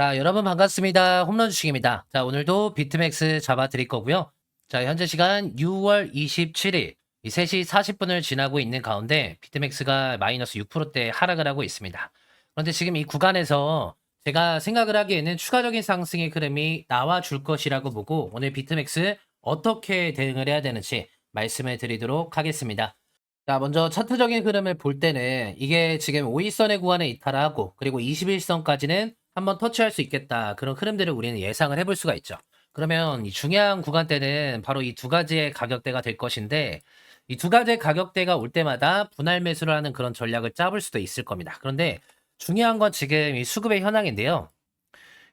자, 여러분 반갑습니다. 홈런 주식입니다. 자, 오늘도 비트맥스 잡아드릴 거고요. 자, 현재 시간 6월 27일 이 3시 40분을 지나고 있는 가운데 비트맥스가 마이너스 6%대 하락을 하고 있습니다. 그런데 지금 이 구간에서 제가 생각을 하기에는 추가적인 상승의 흐름이 나와줄 것이라고 보고 오늘 비트맥스 어떻게 대응을 해야 되는지 말씀을 드리도록 하겠습니다. 자, 먼저 차트적인 흐름을 볼 때는 이게 지금 5일선의 구간에 이탈하고 그리고 21선까지는 한번 터치할 수 있겠다. 그런 흐름들을 우리는 예상을 해볼 수가 있죠. 그러면 이 중요한 구간대는 바로 이 두 가지의 가격대가 될 것인데 이 두 가지의 가격대가 올 때마다 분할 매수를 하는 그런 전략을 짜볼 수도 있을 겁니다. 그런데 중요한 건 지금 이 수급의 현황인데요.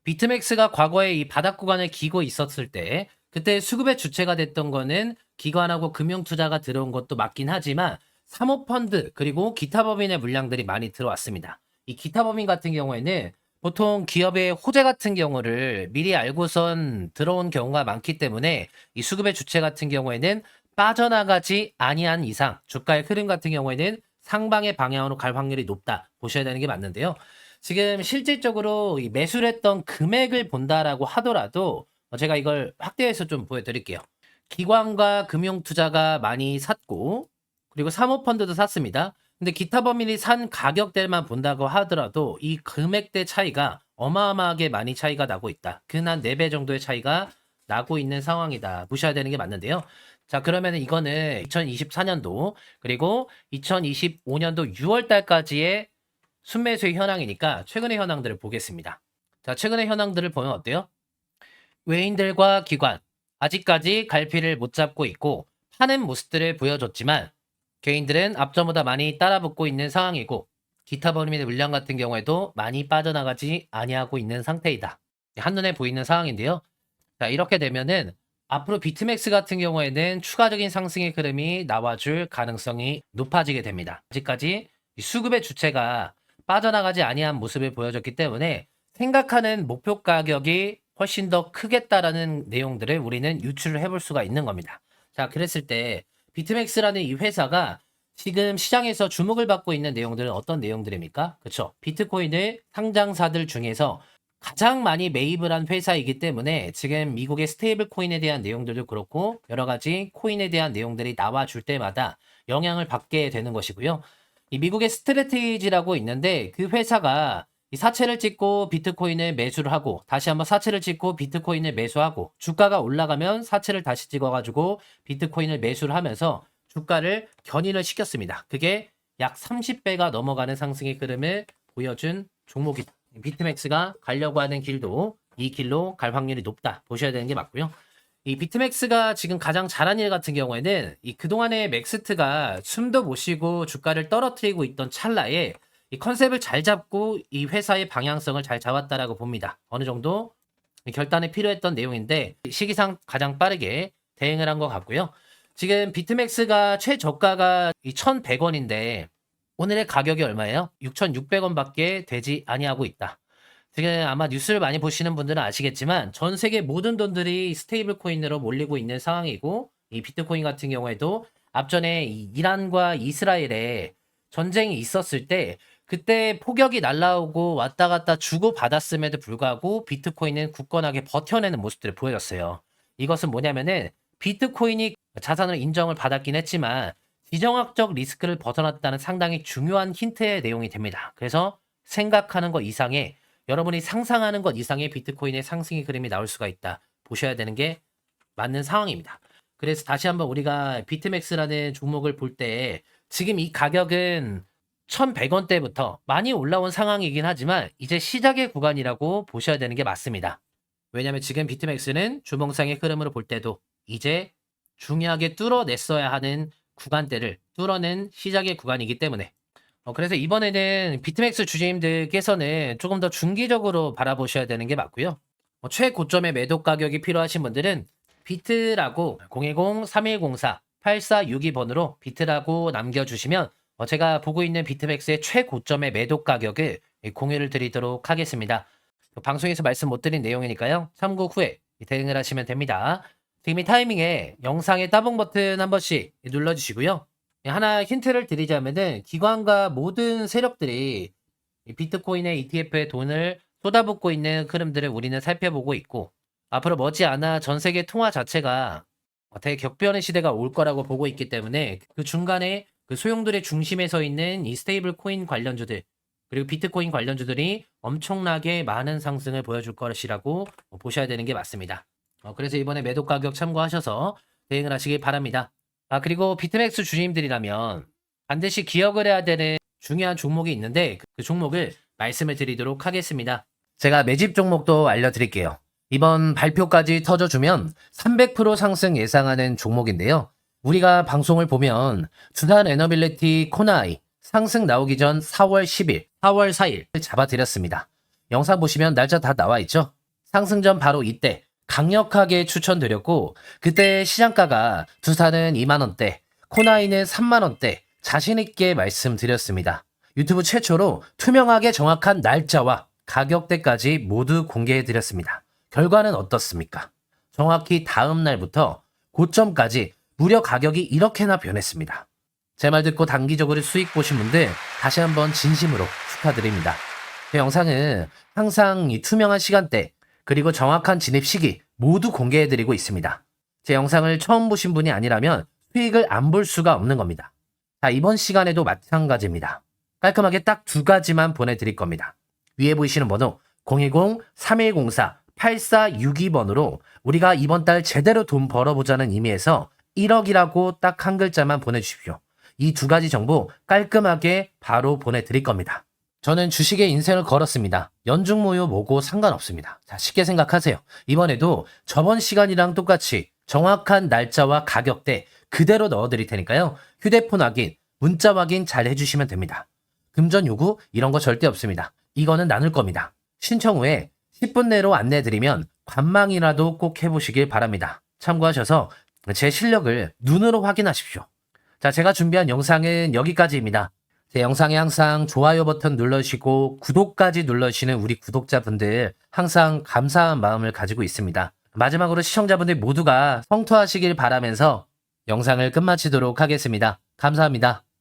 비트맥스가 과거에 이 바닥 구간을 기고 있었을 때 그때 수급의 주체가 됐던 거는 기관하고 금융투자가 들어온 것도 맞긴 하지만 사모펀드 그리고 기타 법인의 물량들이 많이 들어왔습니다. 이 기타 법인 같은 경우에는 보통 기업의 호재 같은 경우를 미리 알고선 들어온 경우가 많기 때문에 이 수급의 주체 같은 경우에는 빠져나가지 아니한 이상 주가의 흐름 같은 경우에는 상방의 방향으로 갈 확률이 높다 보셔야 되는 게 맞는데요. 지금 실질적으로 이 매수를 했던 금액을 본다라고 하더라도 제가 이걸 확대해서 좀 보여드릴게요. 기관과 금융투자가 많이 샀고 그리고 사모펀드도 샀습니다. 근데 기타 범인이 산 가격대만 본다고 하더라도 이 금액대 차이가 어마어마하게 많이 차이가 나고 있다. 근 한 4배 정도의 차이가 나고 있는 상황이다. 보셔야 되는 게 맞는데요. 자, 그러면 이거는 2024년도 그리고 2025년도 6월 달까지의 순매수의 현황이니까 최근의 현황들을 보겠습니다. 자, 최근의 현황들을 보면 어때요? 외인들과 기관, 아직까지 갈피를 못 잡고 있고 파는 모습들을 보여줬지만 개인들은 앞전보다 많이 따라붙고 있는 상황이고 기타 범인의 물량 같은 경우에도 많이 빠져나가지 아니하고 있는 상태이다. 한눈에 보이는 상황인데요. 자, 이렇게 되면은 앞으로 비트맥스 같은 경우에는 추가적인 상승의 흐름이 나와줄 가능성이 높아지게 됩니다. 아직까지 수급의 주체가 빠져나가지 아니한 모습을 보여줬기 때문에 생각하는 목표 가격이 훨씬 더 크겠다라는 내용들을 우리는 유추를 해볼 수가 있는 겁니다. 자, 그랬을 때 비트맥스라는 이 회사가 지금 시장에서 주목을 받고 있는 내용들은 어떤 내용들입니까? 그렇죠. 비트코인을 상장사들 중에서 가장 많이 매입을 한 회사이기 때문에 지금 미국의 스테이블 코인에 대한 내용들도 그렇고 여러 가지 코인에 대한 내용들이 나와줄 때마다 영향을 받게 되는 것이고요. 이 미국의 스트래티지라고 있는데 그 회사가 이 사채를 찍고 비트코인을 매수를 하고 다시 한번 사채를 찍고 비트코인을 매수하고 주가가 올라가면 사채를 다시 찍어가지고 비트코인을 매수를 하면서 주가를 견인을 시켰습니다. 그게 약 30배가 넘어가는 상승의 흐름을 보여준 종목이다. 비트맥스가 가려고 하는 길도 이 길로 갈 확률이 높다 보셔야 되는 게 맞고요. 이 비트맥스가 지금 가장 잘한 일 같은 경우에는 이 그동안에 맥스트가 숨도 못 쉬고 주가를 떨어뜨리고 있던 찰나에 이 컨셉을 잘 잡고 이 회사의 방향성을 잘 잡았다라고 봅니다. 어느 정도 결단이 필요했던 내용인데 시기상 가장 빠르게 대응을 한 것 같고요. 지금 비트맥스가 최저가가 이 1,100원인데 오늘의 가격이 얼마예요? 6,600원밖에 되지 아니하고 있다. 지금 아마 뉴스를 많이 보시는 분들은 아시겠지만 전 세계 모든 돈들이 스테이블 코인으로 몰리고 있는 상황이고 이 비트코인 같은 경우에도 앞전에 이 이란과 이스라엘에 전쟁이 있었을 때 그때 폭격이 날라오고 왔다 갔다 주고 받았음에도 불구하고 비트코인은 굳건하게 버텨내는 모습들을 보여줬어요. 이것은 뭐냐면은 비트코인이 자산으로 인정을 받았긴 했지만 지정학적 리스크를 벗어났다는 상당히 중요한 힌트의 내용이 됩니다. 그래서 생각하는 것 이상의 여러분이 상상하는 것 이상의 비트코인의 상승의 그림이 나올 수가 있다. 보셔야 되는 게 맞는 상황입니다. 그래서 다시 한번 우리가 비트맥스라는 종목을 볼 때 지금 이 가격은 1,100원대부터 많이 올라온 상황이긴 하지만 이제 시작의 구간이라고 보셔야 되는 게 맞습니다. 왜냐하면 지금 비트맥스는 주봉상의 흐름으로 볼 때도 이제 중요하게 뚫어냈어야 하는 구간대를 뚫어낸 시작의 구간이기 때문에 그래서 이번에는 비트맥스 주주님들께서는 조금 더 중기적으로 바라보셔야 되는 게 맞고요. 최고점의 매도 가격이 필요하신 분들은 비트라고 010-3104-8462번으로 비트라고 남겨주시면 제가 보고 있는 비트맥스의 최고점의 매도 가격을 공유를 드리도록 하겠습니다. 방송에서 말씀 못 드린 내용이니까요. 참고 후에 대응을 하시면 됩니다. 지금 이 타이밍에 영상의 따봉 버튼 한 번씩 눌러주시고요. 하나 힌트를 드리자면은 기관과 모든 세력들이 이 비트코인의 ETF에 돈을 쏟아붓고 있는 흐름들을 우리는 살펴보고 있고, 앞으로 머지않아 전 세계 통화 자체가 대격변의 시대가 올 거라고 보고 있기 때문에 그 중간에 그 소용돌이의 중심에 서 있는 이 스테이블 코인 관련주들, 그리고 비트코인 관련주들이 엄청나게 많은 상승을 보여줄 것이라고 보셔야 되는 게 맞습니다. 그래서 이번에 매도 가격 참고하셔서 대응을 하시길 바랍니다. 그리고 비트맥스 주주님들이라면 반드시 기억을 해야 되는 중요한 종목이 있는데 그 종목을 말씀을 드리도록 하겠습니다. 제가 매집 종목도 알려드릴게요. 이번 발표까지 터져주면 300% 상승 예상하는 종목인데요. 우리가 방송을 보면 두산 에너빌리티 코나이 상승 나오기 전 4월 10일, 4월 4일 잡아드렸습니다. 영상 보시면 날짜 다 나와 있죠? 상승 전 바로 이때 강력하게 추천드렸고 그때 시장가가 두산은 2만원대, 코나이는 3만원대 자신있게 말씀드렸습니다. 유튜브 최초로 투명하게 정확한 날짜와 가격대까지 모두 공개해드렸습니다. 결과는 어떻습니까? 정확히 다음 날부터 고점까지 무려 가격이 이렇게나 변했습니다. 제 말 듣고 단기적으로 수익 보신 분들 다시 한번 진심으로 축하드립니다. 제 영상은 항상 이 투명한 시간대 그리고 정확한 진입 시기 모두 공개해드리고 있습니다. 제 영상을 처음 보신 분이 아니라면 수익을 안 볼 수가 없는 겁니다. 자, 이번 시간에도 마찬가지입니다. 깔끔하게 딱 두 가지만 보내드릴 겁니다. 위에 보이시는 번호 010-3104-8462번으로 우리가 이번 달 제대로 돈 벌어보자는 의미에서 1억이라고 딱 한 글자만 보내주십시오. 이 두 가지 정보 깔끔하게 바로 보내드릴 겁니다. 저는 주식에 인생을 걸었습니다. 연중무휴 뭐고 상관없습니다. 자, 쉽게 생각하세요. 이번에도 저번 시간이랑 똑같이 정확한 날짜와 가격대 그대로 넣어드릴 테니까요. 휴대폰 확인, 문자 확인 잘 해주시면 됩니다. 금전 요구 이런 거 절대 없습니다. 이거는 나눌 겁니다. 신청 후에 10분 내로 안내드리면 관망이라도 꼭 해보시길 바랍니다. 참고하셔서 제 실력을 눈으로 확인하십시오. 자, 제가 준비한 영상은 여기까지입니다. 제 영상에 항상 좋아요 버튼 눌러주시고 구독까지 눌러주시는 우리 구독자분들 항상 감사한 마음을 가지고 있습니다. 마지막으로 시청자분들 모두가 성투하시길 바라면서 영상을 끝마치도록 하겠습니다. 감사합니다.